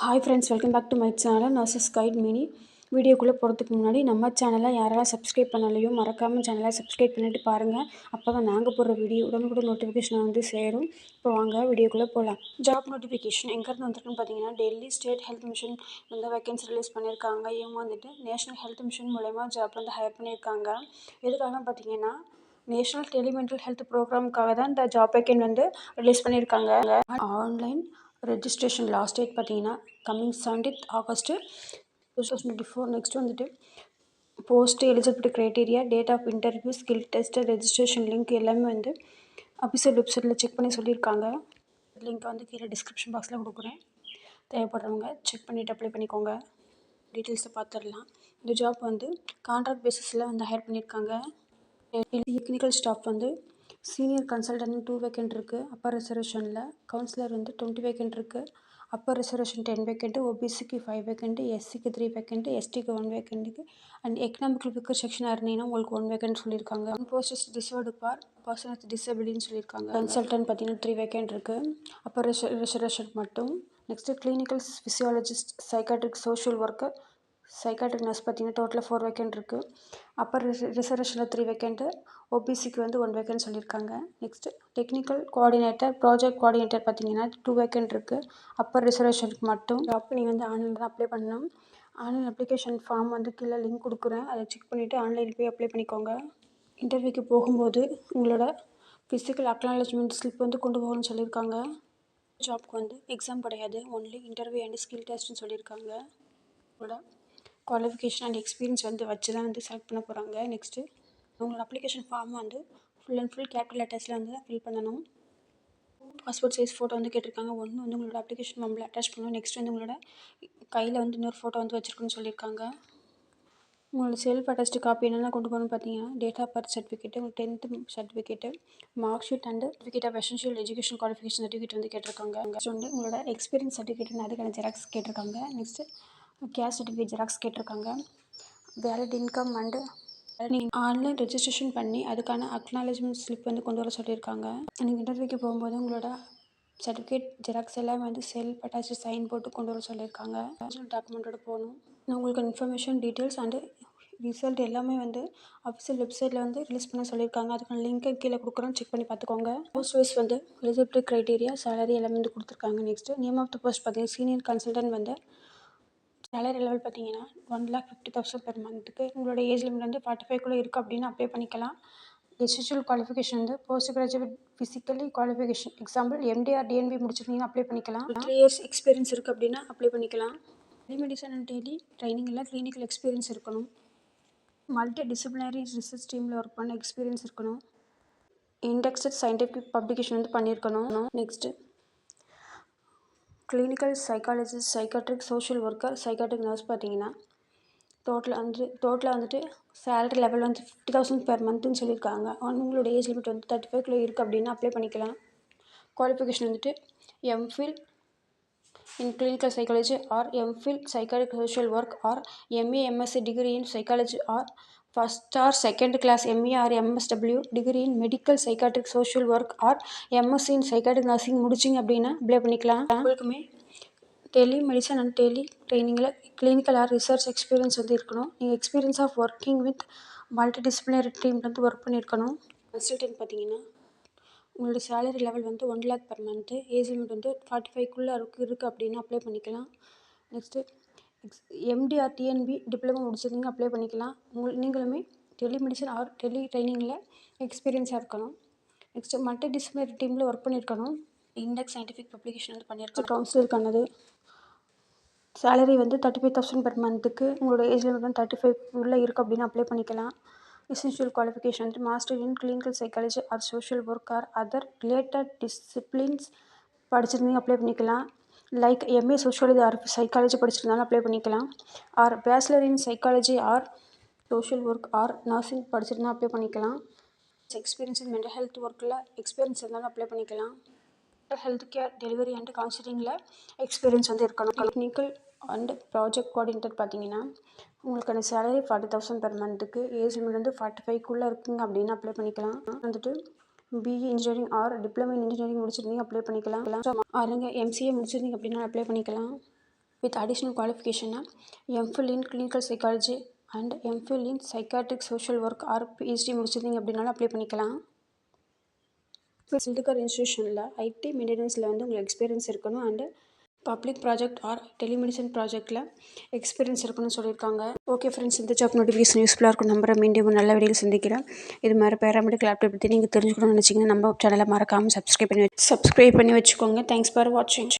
Hi friends, welcome back to my channel nurses guide mini. வீடியோக்குள்ளே போகிறதுக்கு முன்னாடி நம்ம சேனலை யாரெல்லாம் சப்ஸ்கிரைப் பண்ணலையோ மறக்காமல் சேனலை சப்ஸ்கிரைப் பண்ணிவிட்டு பாருங்கள். அப்போ தான் நாங்கள் போடுற வீடியோ உடனுக்குடன் நோட்டிஃபிகேஷன் வந்து சேரும். இப்போ வாங்க வீடியோக்குள்ளே போகலாம். ஜாப் நோட்டிஃபிகேஷன் எங்கேருந்து வந்துருக்குன்னு பார்த்தீங்கன்னா, டெல்லி ஸ்டேட் ஹெல்த் மிஷன் வந்து வேகன்சி ரிலீஸ் பண்ணியிருக்காங்க. இவங்க வந்துட்டு நேஷனல் ஹெல்த் மிஷன் மூலயமா ஜாப் வந்து ஹையர் பண்ணியிருக்காங்க. எதுக்காக பார்த்தீங்கன்னா, நேஷனல் டெலிமெண்டல் ஹெல்த் ப்ரோக்ராமுக்காக தான் இந்த ஜாப் வேக்கன்ட் வந்து ரிலீஸ் பண்ணியிருக்காங்க. ஆன்லைன் ரெஜிஸ்ட்ரேஷன் லாஸ்ட் டேட் பார்த்தீங்கன்னா கம்மிங் 17th August 2024. நெக்ஸ்ட் வந்துட்டு post eligibility criteria, date of interview, skill test, registration link எல்லாமே வந்து அஃபிஷியல் வெப்சைட்டில் செக் பண்ணி சொல்லியிருக்காங்க. லிங்க் வந்து கீழே டிஸ்கிரிப்ஷன் பாக்ஸில் கொடுக்குறேன். தேவைப்படுறவங்க செக் பண்ணிவிட்டு அப்ளை பண்ணிக்கோங்க. டீட்டெயில்ஸை பார்த்துடலாம். இந்த ஜாப் வந்து கான்ட்ராக்ட் பேசிஸில் வந்து ஹையர் பண்ணியிருக்காங்க. டெக்னிக்கல் ஸ்டாஃப் வந்து சீனியர் கன்சல்டன்ட் 2 வேக்கன்ட் இருக்குது. அப்பர் ரிசர்வேஷனில் கவுன்சிலர் வந்து 20 வேக்கன்ட் இருக்குது. அப்பர் ரிசர்வேஷன் 10 வேக்கன்ட்டு, ஓபிசிக்கு 5 வேக்கன்ட்டு, எஸ்சிக்கு 3 வேக்கன்ட்டு, எஸ்டிக்கு 1 வேக்கன்ட்டுக்கு அண்ட் எக்கனாமிக்கல் வீக்கர் செக்ஷனாக இருந்தீங்கன்னா உங்களுக்கு 1 வேக்கன்ட் சொல்லியிருக்காங்க. Post is reserved for person with டிசபிலிட்டின்னு சொல்லியிருக்காங்க. கன்சல்டன்ட் பார்த்தீங்கன்னா 3 வேக்கன்ட் இருக்குது. அப்பர் ரிசர்வேஷன் மட்டும். Next clinical physiologist, psychiatric, social worker, psychiatric nurse பார்த்தீங்கன்னா டோட்டலாக 4 வேக்கன்ட் இருக்குது. அப்பர் ரிசர்வேஷனில் 3 வேக்கன்ட்டு, ஓபிசிக்கு வந்து 1 வேக்கன்ட் சொல்லியிருக்காங்க. Next technical coordinator, project coordinator பார்த்தீங்கன்னா 2 வேக்கன்ட் இருக்குது. அப்பர் ரிசர்வேஷனுக்கு மட்டும். ஜாப் நீங்கள் வந்து ஆன்லைனில் தான் அப்ளை பண்ணணும். ஆன்லைன் அப்ளிகேஷன் ஃபார்ம் வந்து கீழே லிங்க் கொடுக்குறேன். அதை செக் பண்ணிவிட்டு ஆன்லைனில் போய் அப்ளை பண்ணிக்கோங்க. இன்டர்வியூக்கு போகும்போது உங்களோட ஃபிசிக்கல் அக்னாலஜ்மெண்ட் ஸ்லிப் வந்து கொண்டு போகணும்னு சொல்லியிருக்காங்க. ஜாப்க்கு வந்து எக்ஸாம் கிடையாது, ஒன்லி இன்டர்வியூ அண்ட் ஸ்கில் டெஸ்ட்னு சொல்லியிருக்காங்க. உங்களோட குவாலிஃபிகேஷன் அண்ட் எக்ஸ்பீரியன்ஸ் வந்து வச்சு தான் வந்து செலக்ட் பண்ண போகிறாங்க. நெக்ஸ்ட்டு உங்களோட அப்ளிகேஷன் ஃபார்ம் வந்து ஃபுல் அண்ட் ஃபுல் கேபிட்டல் லெட்டர்ஸில் வந்து ஃபில் பண்ணணும். பாஸ்போர்ட் சைஸ் ஃபோட்டோ வந்து கேட்டிருக்காங்க. ஒன்று வந்து உங்களோட அப்ளிகேஷன் ஃபார்மில் அட்டாச் பண்ணணும். நெக்ஸ்ட் வந்து உங்களோட கையில் வந்து இன்னொரு ஃபோட்டோ வந்து வச்சுருக்குன்னு சொல்லியிருக்காங்க. உங்களோட செல்ஃப் அட்டஸ்டு காப்பி என்னென்ன கொண்டு போகணும்னு பார்த்தீங்கன்னா, டேட் ஆஃப் பர்த் சர்டிஃபிகேட்டு, உங்கள் 10th certificate, mark sheet and certificate of essential education qualification certificate வந்து கேட்டிருக்காங்க. நெக்ஸ்ட் வந்து உங்களோட எக்ஸ்பீரியன்ஸ் சர்டிஃபிகேட் அதுக்கான ஜெராக்ஸ் கேட்டிருக்காங்க. நெக்ஸ்ட்டு கேஸ் சர்டிஃபிகேட் ஜெராக்ஸ் கேட்டிருக்காங்க. வேலிட் இன்கம் அண்டு நீங்கள் ஆன்லைன் ரெஜிஸ்ட்ரேஷன் பண்ணி அதுக்கான அக்னாலஜ்மெண்ட் ஸ்லிப் வந்து கொண்டு வர சொல்லியிருக்காங்க. நீங்கள் இன்டர்வியூக்கு போகும்போது உங்களோட சர்டிஃபிகேட் ஜெராக்ஸ் எல்லாமே வந்து செல்ஃப் அட்டாச்சு சைன் போட்டு கொண்டு வர சொல்லியிருக்காங்க. ஒரிஜினல் டாக்குமெண்ட்டோட போகணும். உங்களுக்கு இன்ஃபர்மேஷன் டீட்டெயில்ஸ் அண்டு ரிசல்ட் எல்லாமே வந்து அஃபிஷியல் வெப்சைட்டில் வந்து ரிலீஸ் பண்ண சொல்லியிருக்காங்க. அதுக்கான லிங்க்கை கீழே கொடுக்குறோம், செக் பண்ணி பார்த்துக்கோங்க. போஸ்ட் வைஸ் வந்து எலிஜிபிலிட்டி க்ரைட்டீரியா, சேலரி எல்லாமே வந்து கொடுத்துருக்காங்க. Next name of the post பார்த்தீங்கன்னா சீனியர் கன்சல்டன்ட் வந்து சேலரி லெவல் பார்த்தீங்கன்னா 1,50,000 பெர் மந்த்துக்கு. உங்களோட ஏஜ் லிமிட் வந்து 45 இருக்குது அப்படின்னு அப்ளை பண்ணிக்கலாம். எசென்ஷியல் குவாலிஃபிகேஷன் வந்து post graduate physically qualification, example MD or DNB முடிச்சிருந்தீங்கன்னா அப்ளை பண்ணிக்கலாம். 3 இயர்ஸ் எக்ஸ்பீரியன்ஸ் இருக்குது அப்படின்னா அப்ளை பண்ணிக்கலாம். டெலிமெடிசன் அண்ட் டெலி ட்ரைனிங்கில் கிளினிக்கல் எக்ஸ்பீரியன்ஸ் இருக்கணும். மல்டி டிசிப்ளினரி ரிசர்ச் டீமில் ஒர்க் பண்ண எக்ஸ்பீரியன்ஸ் இருக்கணும். இண்டெக்ஸட் சயின்டிஃபிக் பப்ளிகேஷன் வந்து பண்ணியிருக்கணும். Next clinical psychologist, psychiatric, social worker, psychiatric nurse பார்த்தீங்கன்னா டோட்டலாக வந்துட்டு சேலரி லெவல் வந்து 50,000 பெர் மந்த்துன்னு சொல்லியிருக்காங்க. உங்களோட ஏஜ் லிமிட் வந்து 35 இருக்குது அப்படின்னா அப்ளை பண்ணிக்கலாம். குவாலிஃபிகேஷன் வந்துட்டு MPhil in clinical psychology or MPhil psychiatric social work or MA MSc degree in psychology or first or second class MA or MSW degree in medical psychiatric social work or MSc in psychiatric nursing முடிச்சிங்க அப்படின்னா apply பண்ணிக்கலாம். உங்களுக்குமே telemedicine and tele ட்ரைனிங்கில் clinical or research experience வந்து இருக்கணும். நீங்கள் experience of working with multi disciplinary team வந்து work பண்ணியிருக்கணும். கன்சல்டன்ட் பார்த்தீங்கன்னா உங்களோட சேலரி லெவல் வந்து 1 lakh per month. Age limit வந்து 45 இருக்குது அப்படின்னு அப்ளை பண்ணிக்கலாம். நெக்ஸ்ட்டு எம்டிஆர் டிஎன்பி டிப்ளமோ முடிச்சிருந்தீங்க அப்ளை பண்ணிக்கலாம். நீங்களுமே டெலிமெடிசன் ஆர் டெலி ட்ரைனிங்கில் எக்ஸ்பீரியன்ஸாக இருக்கணும். நெக்ஸ்ட்டு மல்டி டிசிப்ளினரி டீமில் ஒர்க் பண்ணியிருக்கணும். இண்டெக்ஸ் சயின்டிஃபிக் பப்ளிகேஷன் வந்து பண்ணியிருக்கணும். கவுன்சிலருக்கானது சேலரி வந்து 35,000 பெர் மந்த்துக்கு. உங்களோட ஏஜ் லிமிட் வந்து 35 இருக்குது அப்படின்னு அப்ளை பண்ணிக்கலாம். எசென்ஷியல் குவாலிஃபிகேஷன் வந்து master in clinical psychology or social work or other related disciplines படிச்சிருந்தீங்க அப்ளை பண்ணிக்கலாம். Like MA sociology or psychology படிச்சிருந்தாலும் அப்ளை பண்ணிக்கலாம். Or bachelor in psychology or social work or nursing படிச்சிருந்தால் அப்ளை பண்ணிக்கலாம். Experience in mental health ஒர்க்கில் experience இருந்தாலும் apply பண்ணிக்கலாம். Health care delivery and கவுன்சிலிங்கில் எக்ஸ்பீரியன்ஸ் வந்து இருக்கணும். டெக்னிக்கல் அண்ட் ப்ராஜெக்ட் கோஆர்டினேட்டர் பார்த்தீங்கன்னா உங்களுக்கான சேலரி 40,000 பெர் மந்த்துக்கு. ஏஜ் லிமிட் வந்து 45 இருக்குங்க அப்படின்னு அப்ளை பண்ணிக்கலாம். வந்துட்டு BE engineering or diploma in engineering முடிச்சிருந்தீங்க அப்ளை பண்ணிக்கலாம். ஆருங்க எம்சிஏ முடிச்சிருந்தீங்க அப்படின்னா அப்ளை பண்ணிக்கலாம். with additional qualification MPhil in clinical psychology and MPhil in psychiatric social work or PhD முடிச்சிருந்தீங்க அப்படின்னாலும் அப்ளை பண்ணிக்கலாம். சில்டுகர் இன்ஸ்டியூஷனில் ஐடி மெயின்டெனன்ஸில் உங்களுக்கு எக்ஸ்பீரியன்ஸ் இருக்கணும் and public project or telemedicine ப்ராஜெக்ட்டில் எக்ஸ்பீரியன்ஸ் இருக்குன்னு சொல்லியிருக்காங்க. ஓகே ஃப்ரெண்ட்ஸ், இந்த ஜாப் நோட்டிஃபிகேஷன் யூஸ்ஃபுல்லாக இருக்கும் நம்புறேன். மீண்டும் நல்ல வீடியோவில் சந்திக்கிறேன். இது மாதிரி பேராமெடிக்கல் ஆப்டேட் பற்றி நீங்கள் தெரிஞ்சுக்கணும்னு நினச்சிங்கன்னா நம்ம சேனலை மறக்காமல் சப்ஸ்கிரைப் பண்ணி வச்சுக்கோங்க. தேங்க்ஸ் ஃபார் வாட்சிங்.